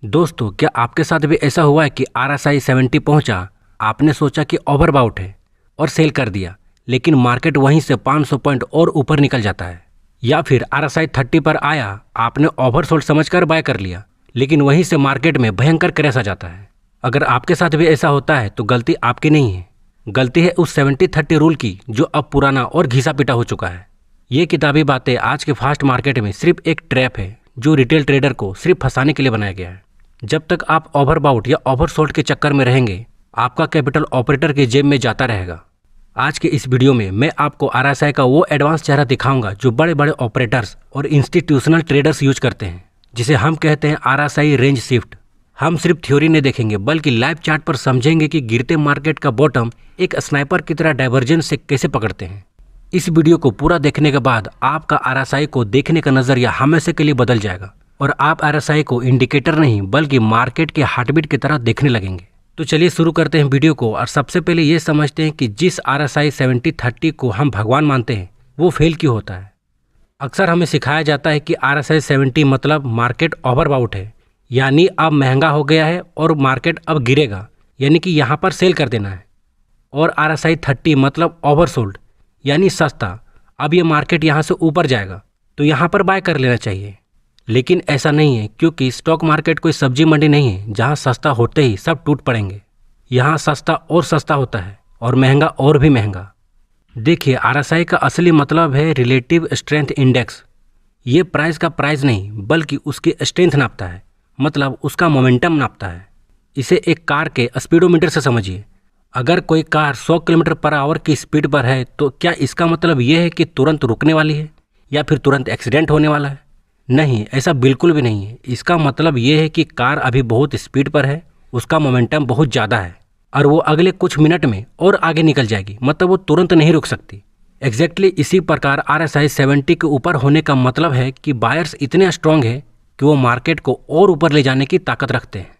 दोस्तों, क्या आपके साथ भी ऐसा हुआ है कि RSI 70 पहुंचा, आपने सोचा कि ओवरबाउट है और सेल कर दिया, लेकिन मार्केट वहीं से 500 पॉइंट और ऊपर निकल जाता है। या फिर RSI 30 पर आया, आपने ओवरसोल्ड समझकर बाय कर लिया, लेकिन वहीं से मार्केट में भयंकर क्रैश आ जाता है। अगर आपके साथ भी ऐसा होता है तो गलती आपकी नहीं है, गलती है उस 70-30 रूल की, जो अब पुराना और घिसा पिटा हो चुका है। ये किताबी बातें आज के फास्ट मार्केट में सिर्फ एक ट्रैप है जो रिटेल ट्रेडर को सिर्फ फंसाने के लिए बनाया गया है। जब तक आप ओवरबाउट या ओवरसोल्ड के चक्कर में रहेंगे, आपका कैपिटल ऑपरेटर के जेब में जाता रहेगा। आज के इस वीडियो में मैं आपको RSI का वो एडवांस चेहरा दिखाऊंगा जो बड़े बड़े ऑपरेटर्स और इंस्टीट्यूशनल ट्रेडर्स यूज करते हैं, जिसे हम कहते हैं RSI रेंज शिफ्ट। हम सिर्फ थ्योरी नहीं देखेंगे, बल्कि लाइव चार्ट पर समझेंगे कि गिरते मार्केट का बॉटम एक स्नाइपर की तरह डाइवर्जेंस से कैसे पकड़ते हैं। इस वीडियो को पूरा देखने के बाद आपका RSI को देखने का नजरिया हमेशा के लिए बदल जाएगा और आप RSI को इंडिकेटर नहीं बल्कि मार्केट के हार्टबीट की तरह देखने लगेंगे। तो चलिए शुरू करते हैं वीडियो को, और सबसे पहले ये समझते हैं कि जिस RSI 70-30 को हम भगवान मानते हैं वो फेल क्यों होता है। अक्सर हमें सिखाया जाता है कि RSI 70 मतलब मार्केट ओवरबाउट है, यानी अब महंगा हो गया है और मार्केट अब गिरेगा, यानी कि यहाँ पर सेल कर देना है। और RSI 30 मतलब ओवरसोल्ड, यानी सस्ता, अब ये मार्केट यहाँ से ऊपर जाएगा तो यहाँ पर बाय कर लेना चाहिए। लेकिन ऐसा नहीं है, क्योंकि स्टॉक मार्केट कोई सब्जी मंडी नहीं है जहाँ सस्ता होते ही सब टूट पड़ेंगे। यहाँ सस्ता और सस्ता होता है और महंगा और भी महंगा। देखिए, RSI का असली मतलब है रिलेटिव स्ट्रेंथ इंडेक्स। ये प्राइस का प्राइस नहीं बल्कि उसकी स्ट्रेंथ नापता है, मतलब उसका मोमेंटम नापता है। इसे एक कार के स्पीडोमीटर से समझिए। अगर कोई कार 100 किलोमीटर पर आवर की स्पीड पर है तो क्या इसका मतलब ये है कि तुरंत रुकने वाली है या फिर तुरंत एक्सीडेंट होने वाला है? नहीं, ऐसा बिल्कुल भी नहीं है। इसका मतलब ये है कि कार अभी बहुत स्पीड पर है, उसका मोमेंटम बहुत ज़्यादा है और वो अगले कुछ मिनट में और आगे निकल जाएगी, मतलब वो तुरंत नहीं रुक सकती। एग्जैक्टली इसी प्रकार RSI 70 के ऊपर होने का मतलब है कि बायर्स इतने स्ट्रांग है कि वो मार्केट को और ऊपर ले जाने की ताकत रखते हैं।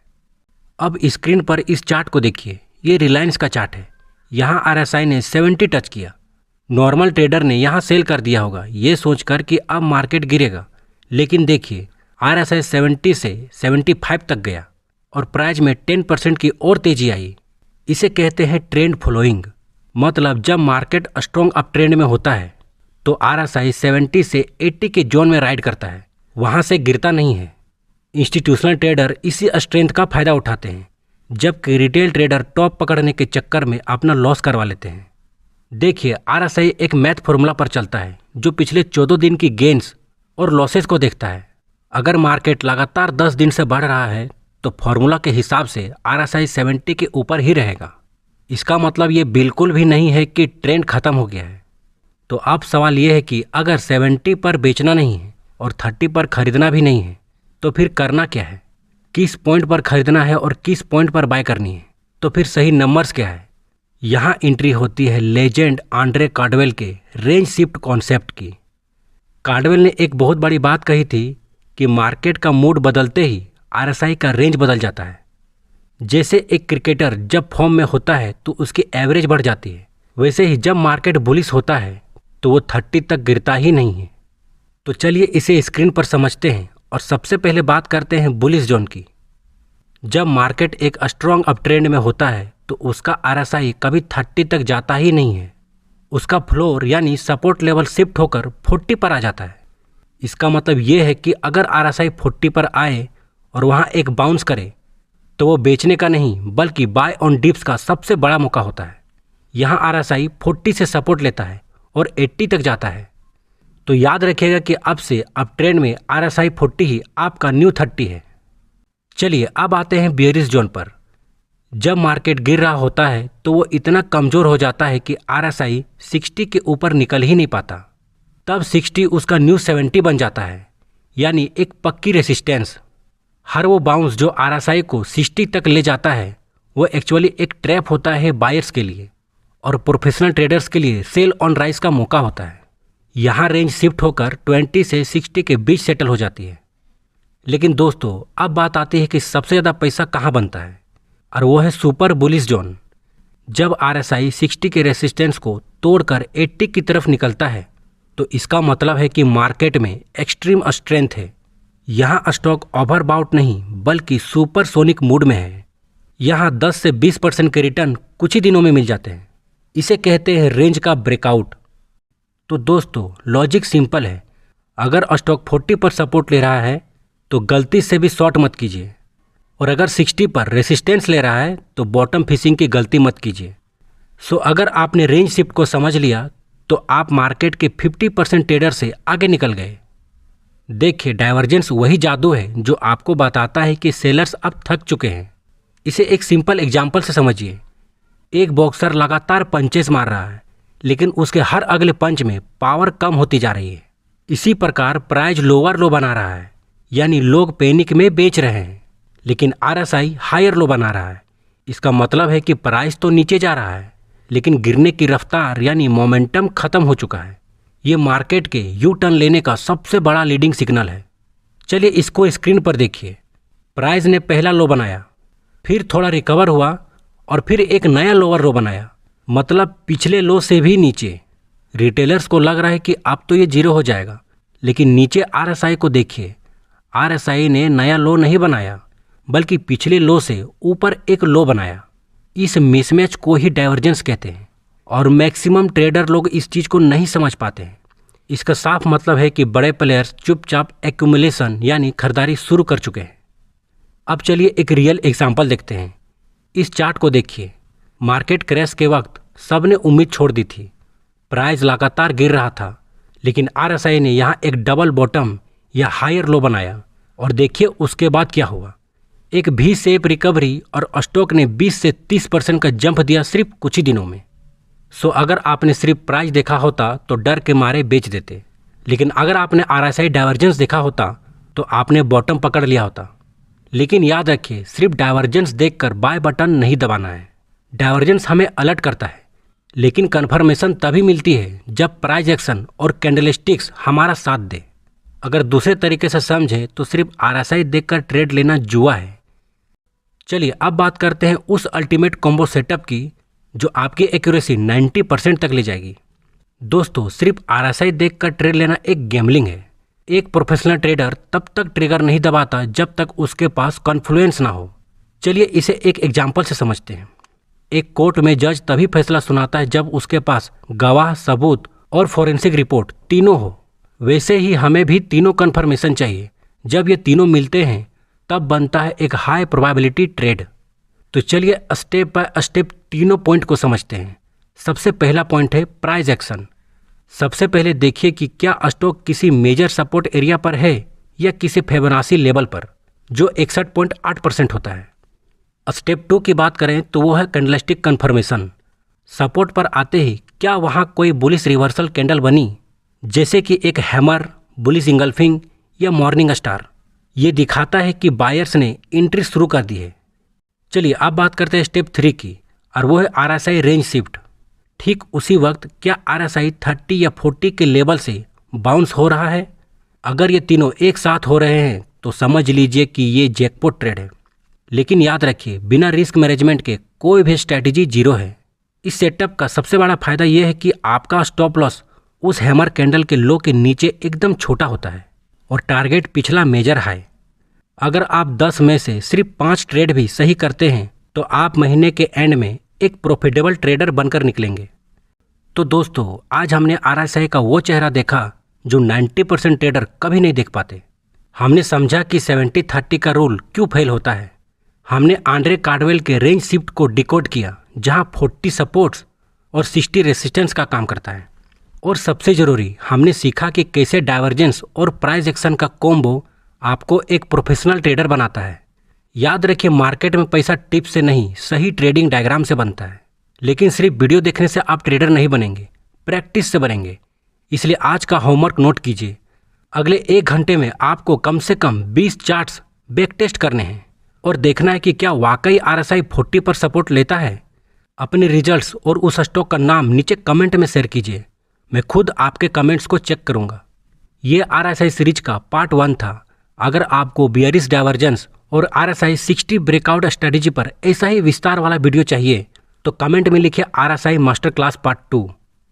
अब स्क्रीन पर इस चार्ट को देखिए, ये रिलायंस का चार्ट है। यहाँ RSI ने 70 टच किया। नॉर्मल ट्रेडर ने यहाँ सेल कर दिया होगा ये सोचकर कि अब मार्केट गिरेगा, लेकिन देखिए RSI 70 से 75 तक गया और प्राइस में 10% की और तेजी आई। इसे कहते हैं ट्रेंड फॉलोइंग, मतलब जब मार्केट स्ट्रॉन्ग अप ट्रेंड में होता है तो RSI 70 से 80 के जोन में राइड करता है, वहाँ से गिरता नहीं है। इंस्टीट्यूशनल ट्रेडर इसी स्ट्रेंथ का फायदा उठाते हैं, जबकि रिटेल ट्रेडर टॉप पकड़ने के चक्कर में अपना लॉस करवा लेते हैं। देखिए, RSI एक मैथ फॉर्मूला पर चलता है जो पिछले 14 दिन की गेन्स और लॉसेस को देखता है। अगर मार्केट लगातार 10 दिन से बढ़ रहा है तो फॉर्मूला के हिसाब से RSI 70 के ऊपर ही रहेगा। इसका मतलब ये बिल्कुल भी नहीं है कि ट्रेंड खत्म हो गया है। तो अब सवाल ये है कि अगर 70 पर बेचना नहीं है और 30 पर खरीदना भी नहीं है तो फिर करना क्या है? किस पॉइंट पर खरीदना है और किस पॉइंट पर बाय करनी है? तो फिर सही नंबर्स क्या है? यहाँ एंट्री होती है लेजेंड आंड्रे कार्डवेल के रेंज शिफ्ट कॉन्सेप्ट की। कार्डवेल ने एक बहुत बड़ी बात कही थी कि मार्केट का मूड बदलते ही RSI का रेंज बदल जाता है। जैसे एक क्रिकेटर जब फॉर्म में होता है तो उसकी एवरेज बढ़ जाती है, वैसे ही जब मार्केट बुलिश होता है तो वो 30 तक गिरता ही नहीं है। तो चलिए इसे स्क्रीन पर समझते हैं और सबसे पहले बात करते हैं बुलिश जोन की। जब मार्केट एक स्ट्रॉन्ग अप ट्रेंड में होता है तो उसका RSI कभी 30 तक जाता ही नहीं है। उसका फ्लोर यानी सपोर्ट लेवल शिफ्ट होकर 40 पर आ जाता है। इसका मतलब ये है कि अगर RSI 40 पर आए और वहाँ एक बाउंस करे तो वो बेचने का नहीं बल्कि बाय ऑन डिप्स का सबसे बड़ा मौका होता है। यहाँ RSI 40 से सपोर्ट लेता है और 80 तक जाता है। तो याद रखिएगा कि अब से अप ट्रेंड में RSI 40 ही आपका न्यू 30 है। चलिए अब आते हैं बियरिश जोन पर। जब मार्केट गिर रहा होता है तो वो इतना कमज़ोर हो जाता है कि RSI 60 के ऊपर निकल ही नहीं पाता। तब 60 उसका न्यू 70 बन जाता है, यानी एक पक्की रेसिस्टेंस। हर वो बाउंस जो RSI को 60 तक ले जाता है वो एक्चुअली एक ट्रैप होता है बायर्स के लिए, और प्रोफेशनल ट्रेडर्स के लिए सेल ऑन राइज का मौका होता है। यहाँ रेंज शिफ्ट होकर 20 से 60 के बीच सेटल हो जाती है। लेकिन दोस्तों, अब बात आती है कि सबसे ज़्यादा पैसा कहाँ बनता है, और वो है सुपर बुलिश जोन। जब RSI 60 के रेसिस्टेंस को तोड़कर 80 की तरफ निकलता है तो इसका मतलब है कि मार्केट में एक्सट्रीम स्ट्रेंथ है, यहाँ स्टॉक ओवरबाउट नहीं बल्कि सुपरसोनिक मूड में है। यहाँ 10 से 20% के रिटर्न कुछ ही दिनों में मिल जाते हैं। इसे कहते हैं रेंज का ब्रेकआउट। तो दोस्तों लॉजिक सिंपल है, अगर स्टॉक 40 पर सपोर्ट ले रहा है तो गलती से भी शॉर्ट मत कीजिए, और अगर 60 पर रेसिस्टेंस ले रहा है तो बॉटम फिशिंग की गलती मत कीजिए। सो अगर आपने रेंज शिफ्ट को समझ लिया तो आप मार्केट के 50% ट्रेडर से आगे निकल गए। देखिए डाइवर्जेंस वही जादू है जो आपको बताता है कि सेलर्स अब थक चुके हैं। इसे एक सिंपल एग्जाम्पल से समझिए। एक बॉक्सर लगातार पंचेस मार रहा है लेकिन उसके हर अगले पंच में पावर कम होती जा रही है। इसी प्रकार प्राइस लोअर लो बना रहा है, यानी लोग पैनिक में बेच रहे हैं, लेकिन आरएसआई हायर लो बना रहा है। इसका मतलब है कि प्राइस तो नीचे जा रहा है लेकिन गिरने की रफ्तार यानी मोमेंटम खत्म हो चुका है। ये मार्केट के यू टर्न लेने का सबसे बड़ा लीडिंग सिग्नल है। चलिए इसको स्क्रीन पर देखिए। प्राइस ने पहला लो बनाया, फिर थोड़ा रिकवर हुआ और फिर एक नया लोअर लो बनाया, मतलब पिछले लो से भी नीचे। रिटेलर्स को लग रहा है कि अब तो ये जीरो हो जाएगा, लेकिन नीचे आरएसआई को देखिए। आरएसआई ने नया लो नहीं बनाया बल्कि पिछले लो से ऊपर एक लो बनाया। इस मिसमैच को ही डाइवर्जेंस कहते हैं और मैक्सिमम ट्रेडर लोग इस चीज़ को नहीं समझ पाते हैं। इसका साफ मतलब है कि बड़े प्लेयर्स चुपचाप एक्यूमुलेशन यानी खरीदारी शुरू कर चुके हैं। अब चलिए एक रियल एग्जांपल देखते हैं। इस चार्ट को देखिए। मार्केट क्रैश के वक्त सबने उम्मीद छोड़ दी थी, प्राइस लगातार गिर रहा था, लेकिन आरएसआई ने यहाँ एक डबल बॉटम या हायर लो बनाया और देखिए उसके बाद क्या हुआ। एक भी शेप रिकवरी और स्टॉक ने 20 से 30% का जंप दिया सिर्फ कुछ ही दिनों में। सो अगर आपने सिर्फ प्राइस देखा होता तो डर के मारे बेच देते, लेकिन अगर आपने आरएसआई डाइवर्जेंस देखा होता तो आपने बॉटम पकड़ लिया होता। लेकिन याद रखिए, सिर्फ डाइवर्जेंस देखकर बाय बटन नहीं दबाना है। डाइवर्जेंस हमें अलर्ट करता है, लेकिन कन्फर्मेशन तभी मिलती है जब प्राइस एक्शन और कैंडलस्टिक्स हमारा साथ दे। अगर दूसरे तरीके से समझे तो सिर्फ आरएसआई देखकर ट्रेड लेना जुआ है। चलिए अब बात करते हैं उस अल्टीमेट कॉम्बो सेटअप की जो आपकी एक्यूरेसी 90% तक ले जाएगी। दोस्तों सिर्फ आरएसआई देखकर ट्रेड लेना एक गैम्बलिंग है। एक प्रोफेशनल ट्रेडर तब तक ट्रिगर नहीं दबाता जब तक उसके पास कॉन्फ्लुएंस ना हो। चलिए इसे एक एग्जाम्पल से समझते हैं। एक कोर्ट में जज तभी फैसला सुनाता है जब उसके पास गवाह, सबूत और फोरेंसिक रिपोर्ट तीनों हो। वैसे ही हमें भी तीनों कन्फर्मेशन चाहिए। जब ये तीनों मिलते हैं तब बनता है एक हाई प्रोबेबिलिटी ट्रेड। तो चलिए स्टेप बाय स्टेप तीनों पॉइंट को समझते हैं। सबसे पहला पॉइंट है प्राइस एक्शन। सबसे पहले देखिए कि क्या स्टॉक किसी मेजर सपोर्ट एरिया पर है या किसी फिबोनाची लेवल पर जो 61.8% होता है। स्टेप 2 की बात करें तो वो है कैंडलस्टिक कन्फर्मेशन। सपोर्ट पर आते ही क्या वहाँ कोई बुलिश रिवर्सल कैंडल बनी, जैसे कि एक हैमर, बुलिश इंगल्फिंग या मॉर्निंग स्टार। ये दिखाता है कि बायर्स ने एंट्री शुरू कर दी है। चलिए अब बात करते हैं स्टेप 3 की, और वो है आरएसआई रेंज शिफ्ट। ठीक उसी वक्त क्या आरएसआई 30 या 40 के लेवल से बाउंस हो रहा है? अगर ये तीनों एक साथ हो रहे हैं तो समझ लीजिए कि ये जैकपॉट ट्रेड है। लेकिन याद रखिए, बिना रिस्क मैनेजमेंट के कोई भी स्ट्रैटेजी जीरो है। इस सेटअप का सबसे बड़ा फायदा यह है कि आपका स्टॉप लॉस उस हैमर कैंडल के लो के नीचे एकदम छोटा होता है और टारगेट पिछला मेजर हाई। अगर आप 10 में से सिर्फ 5 ट्रेड भी सही करते हैं तो आप महीने के एंड में एक प्रॉफिटेबल ट्रेडर बनकर निकलेंगे। तो दोस्तों आज हमने आरएसआई का वो चेहरा देखा जो 90% ट्रेडर कभी नहीं देख पाते। हमने समझा कि 70-30 का रूल क्यों फेल होता है। हमने आंड्रे कार्डवेल के रेंज शिफ्ट को डिकोड किया जहां 40 सपोर्ट्स और 60 रेसिस्टेंस का काम करता है। और सबसे ज़रूरी, हमने सीखा कि कैसे डाइवर्जेंस और प्राइस एक्शन का कॉम्बो आपको एक प्रोफेशनल ट्रेडर बनाता है। याद रखिए, मार्केट में पैसा टिप्स से नहीं, सही ट्रेडिंग डायग्राम से बनता है। लेकिन सिर्फ वीडियो देखने से आप ट्रेडर नहीं बनेंगे, प्रैक्टिस से बनेंगे। इसलिए आज का होमवर्क नोट कीजिए। अगले 1 घंटे में आपको कम से कम 20 चार्ट्स बैक टेस्ट करने हैं और देखना है कि क्या वाकई आरएसआई 40 पर सपोर्ट लेता है। अपने रिजल्ट्स और उस स्टॉक का नाम नीचे कमेंट में शेयर कीजिए। मैं खुद आपके कमेंट्स को चेक करूंगा। ये आरएसआई सीरीज का पार्ट 1 था। अगर आपको बियरिश डाइवर्जेंस और आरएसआई 60 ब्रेकआउट स्ट्रेटेजी पर ऐसा ही विस्तार वाला वीडियो चाहिए तो कमेंट में लिखिए आरएसआई मास्टर क्लास पार्ट 2।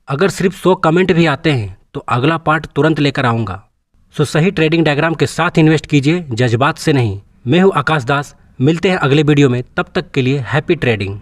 अगर सिर्फ 100 कमेंट भी आते हैं तो अगला पार्ट तुरंत लेकर आऊँगा। सो सही ट्रेडिंग डायग्राम के साथ इन्वेस्ट कीजिए, जज्बात से नहीं। मैं हूं आकाश दास, मिलते हैं अगले वीडियो में, तब तक के लिए हैप्पी ट्रेडिंग।